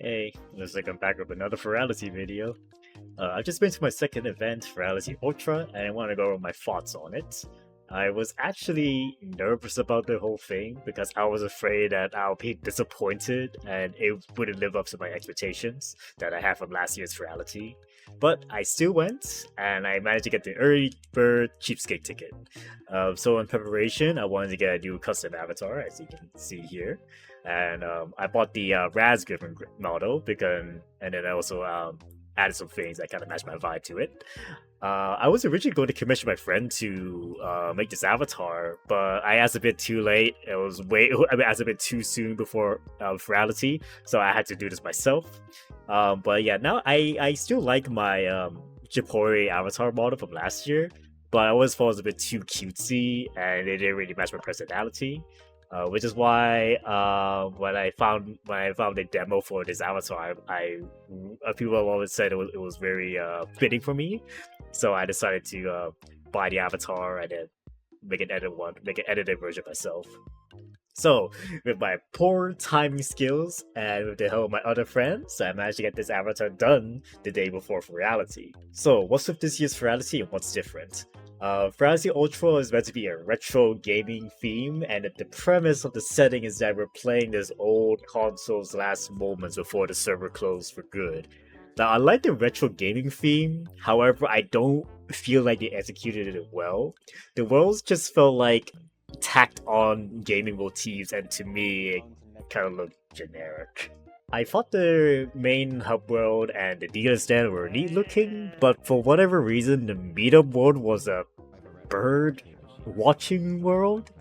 Hey, looks like I'm back with another Furality video. I've just been to my second event, Furality Ultra, and I want to go over my thoughts on it. I was actually nervous about the whole thing because I was afraid that I'll be disappointed and it wouldn't live up to my expectations that I had from last year's Furality. But I still went, and I managed to get the early bird cheapskate ticket. So in preparation, I wanted to get a new custom avatar, as you can see here, and I bought the Raspberry model because, and then I also added some things that kind of matched my vibe to it. I was originally going to commission my friend to make this avatar, but I asked a bit too late. It was I mean, asked a bit too soon before Furality, so I had to do this myself. But yeah, now I still like my Japori avatar model from last year, but I always thought it was a bit too cutesy and it didn't really match my personality. Which is why when I found the demo for this avatar, people have always said it was very fitting for me, so I decided to buy the avatar and then make an edited version myself. So, with my poor timing skills and with the help of my other friends, I managed to get this avatar done the day before Furality. So, what's with this year's Furality and what's different? Furality Ultra is meant to be a retro gaming theme, and the premise of the setting is that we're playing this old console's last moments before the server closed for good. Now, I like the retro gaming theme, however, I don't feel like they executed it well. The worlds just felt like tacked on gaming motifs, and to me, it kind of looked generic. I thought the main hub world and the dealer stand were neat looking, but for whatever reason, the meetup world was a bird watching world.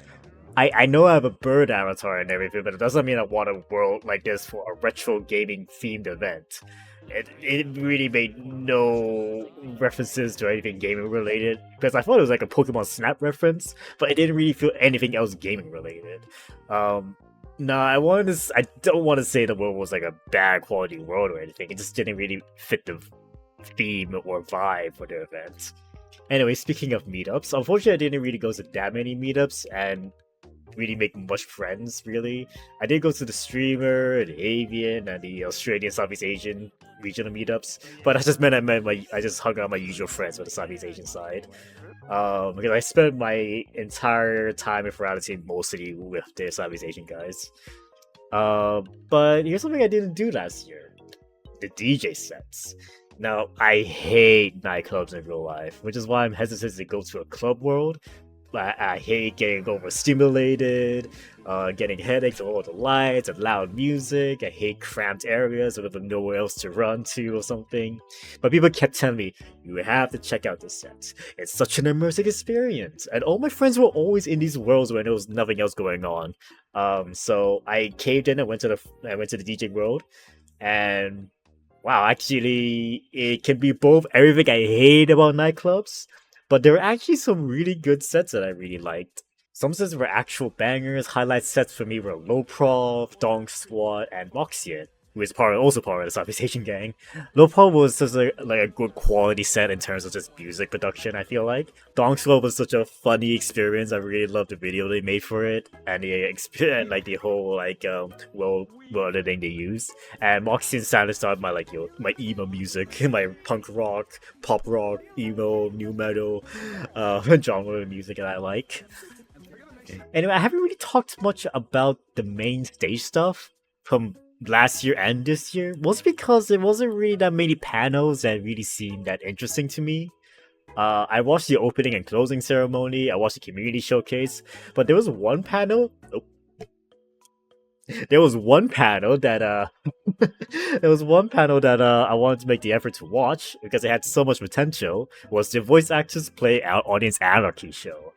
I know I have a bird avatar and everything, but it doesn't mean I want a world like this for a retro gaming themed event. It really made no references to anything gaming related, because I thought it was like a Pokemon Snap reference, but it didn't really feel anything else gaming related. No, I don't want to say the world was like a bad quality world or anything. It just didn't really fit the theme or vibe for the event. Anyway, speaking of meetups, unfortunately I didn't really go to that many meetups and really make much friends, really. I did go to the streamer, the avian, and the Australian Southeast Asian regional meetups, but I just hung out with my usual friends for the Southeast Asian side. Because I spent my entire time in Furality mostly with the Southeast Asian guys. But here's something I didn't do last year: the DJ sets. Now, I hate nightclubs in real life, which is why I'm hesitant to go to a club world. I hate getting overstimulated, getting headaches of all the lights and loud music. I hate cramped areas with nowhere else to run to or something. But people kept telling me, you have to check out this set. It's such an immersive experience. And all my friends were always in these worlds when there was nothing else going on. So I caved in and went to the DJ world, and wow, actually, it can be both everything I hate about nightclubs, but there were actually some really good sets that I really liked. Some sets were actual bangers. Highlight sets for me were Low Prof, Dong Squad, and Moxian, who is also part of the Southeast Asian gang. Low Prof was just like a good quality set in terms of just music production, I feel like. Dong Squad was such a funny experience. I really loved the video they made for it, and the whole world editing they used. And Moxian sounded started my emo music, my punk rock, pop rock, emo, new metal, genre of music that I like. Anyway, I haven't really talked much about the main stage stuff from last year and this year, mostly because there wasn't really that many panels that really seemed that interesting to me. I watched the opening and closing ceremony, I watched the community showcase, but there was one panel. Oh, there was one panel that I wanted to make the effort to watch because it had so much potential. Was the voice actors play our audience anarchy show?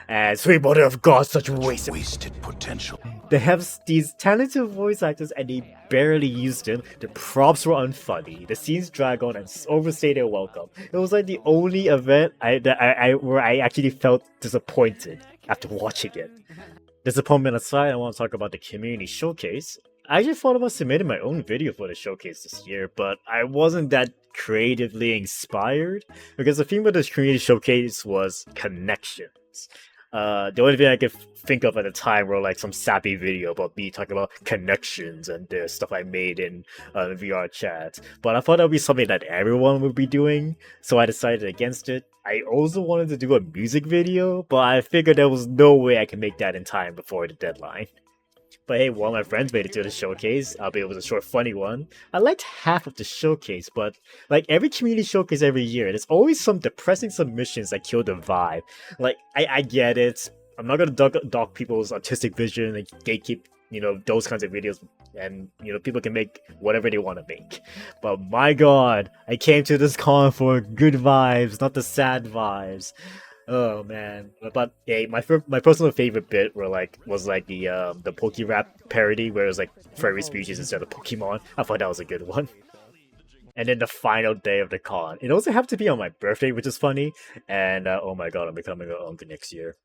And sweet mother of God, such wasted potential. They have these talented voice actors and they barely used them. The props were unfunny. The scenes drag on and overstay their welcome. It was like the only event where I actually felt disappointed after watching it. Disappointment aside, I want to talk about the community showcase. I actually thought about submitting my own video for the showcase this year, but I wasn't that creatively inspired because the theme of this community showcase was connections. The only thing I could think of at the time were like some sappy video about me talking about connections and the stuff I made in VR chat. But I thought that would be something that everyone would be doing, so I decided against it. I also wanted to do a music video, but I figured there was no way I could make that in time before the deadline. But hey, one of my friends made it to the showcase, albeit it was a short, funny one. I liked half of the showcase, but like every community showcase every year, there's always some depressing submissions that kill the vibe. Like, I get it. I'm not gonna dog people's artistic vision and gatekeep, those kinds of videos. And, people can make whatever they want to make. But my god, I came to this con for good vibes, not the sad vibes. Oh man, but yeah, my personal favorite bit was the Poke Rap parody where it was like furry species instead of Pokemon. I thought that was a good one. And then the final day of the con, it also happened to be on my birthday, which is funny. And oh my god, I'm becoming an uncle next year.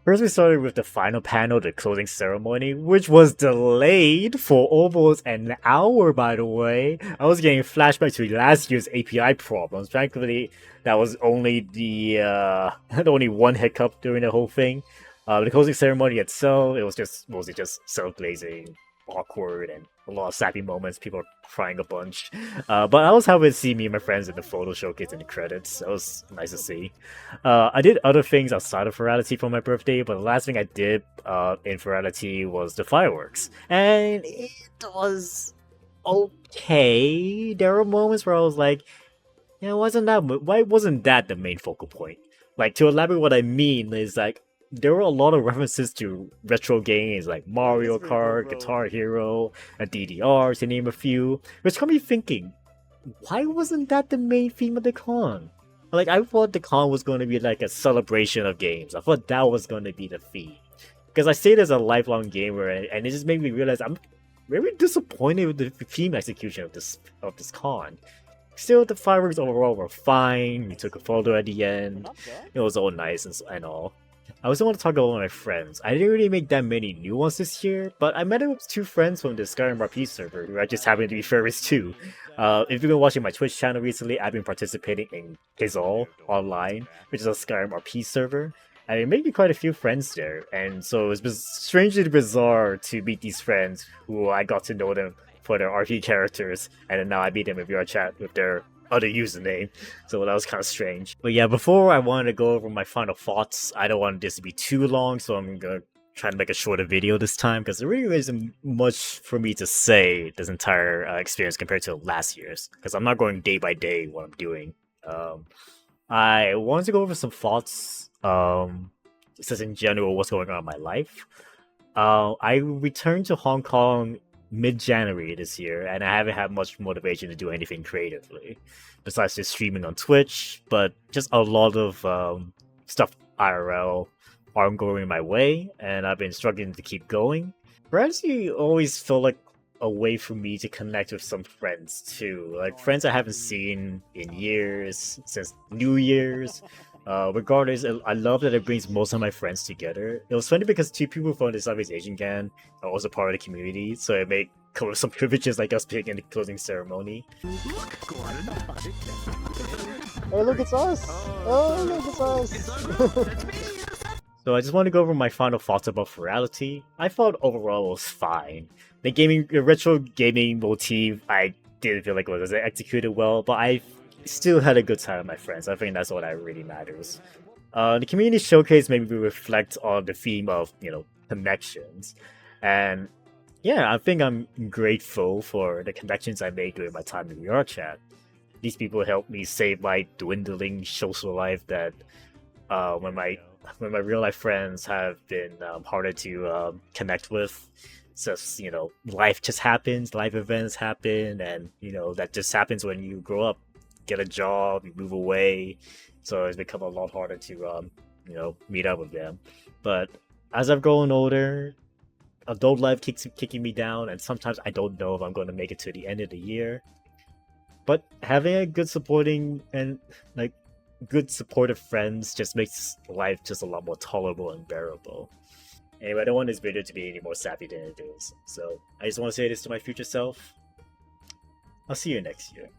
First, we started with the final panel, the closing ceremony, which was delayed for almost an hour, by the way. I was getting flashbacks to last year's API problems. Frankly, that was only the only one hiccup during the whole thing. The closing ceremony itself, it was just mostly just self-glazing, awkward, and a lot of sappy moments. People crying a bunch. But I was happy to see me and my friends in the photo showcase in the credits. That was nice to see. I did other things outside of Furality for my birthday, but the last thing I did in Furality was the fireworks. And it was okay. There were moments where I was like, why wasn't that the main focal point? Like, to elaborate what I mean is like, there were a lot of references to retro games like Mario Kart, Guitar Hero, and DDR, to name a few, which got me thinking, why wasn't that the main theme of the con? Like, I thought the con was going to be like a celebration of games. I thought that was going to be the theme. Because I stayed as a lifelong gamer, and it just made me realize I'm very disappointed with the theme execution of this con. Still, the fireworks overall were fine. We took a photo at the end. It was all nice and all. I also want to talk about my friends. I didn't really make that many new ones this year, but I met up with 2 friends from the Skyrim RP server who I just happen to be furries too. If you've been watching my Twitch channel recently, I've been participating in Kizal online, which is a Skyrim RP server. And it made me quite a few friends there, and so it was strangely bizarre to meet these friends who I got to know them for their RP characters, and then now I meet them in VR chat with their other username, so that was kind of strange. But yeah, before I wanted to go over my final thoughts, I don't want this to be too long, so I'm gonna try to make a shorter video this time, because there really isn't much for me to say this entire experience compared to last year's, because I'm not going day by day what I'm doing. I wanted to go over some thoughts, just in general what's going on in my life. I returned to Hong Kong mid-January this year, and I haven't had much motivation to do anything creatively besides just streaming on Twitch, but just a lot of stuff IRL aren't going my way, and I've been struggling to keep going. Frenzy always felt like a way for me to connect with some friends too, like friends I haven't seen in years, since New Year's. Regardless, I love that it brings most of my friends together. It was funny because 2 people from the Southeast Asian gang are also part of the community, so it made some privileges like us being in the closing ceremony. Hey, look, it's us! Oh, look, it's us! So I just want to go over my final thoughts about Furality. I thought overall it was fine. The retro gaming motif, I didn't feel like it was executed well, but I still had a good time with my friends. I think that's all that really matters. The community showcase made me reflect on the theme of, connections. And yeah, I think I'm grateful for the connections I made during my time in VR chat. These people helped me save my dwindling social life that when my real life friends have been harder to connect with. Just, life just happens, life events happen, and, that just happens when you grow up. Get a job, you move away, so it's become a lot harder to meet up with them. But as I've grown older, adult life keeps kicking me down, and sometimes I don't know if I'm going to make it to the end of the year. But having a good supportive friends just makes life just a lot more tolerable and bearable. Anyway, I don't want this video to be any more sappy than it is, so I just want to say this to my future self. I'll see you next year.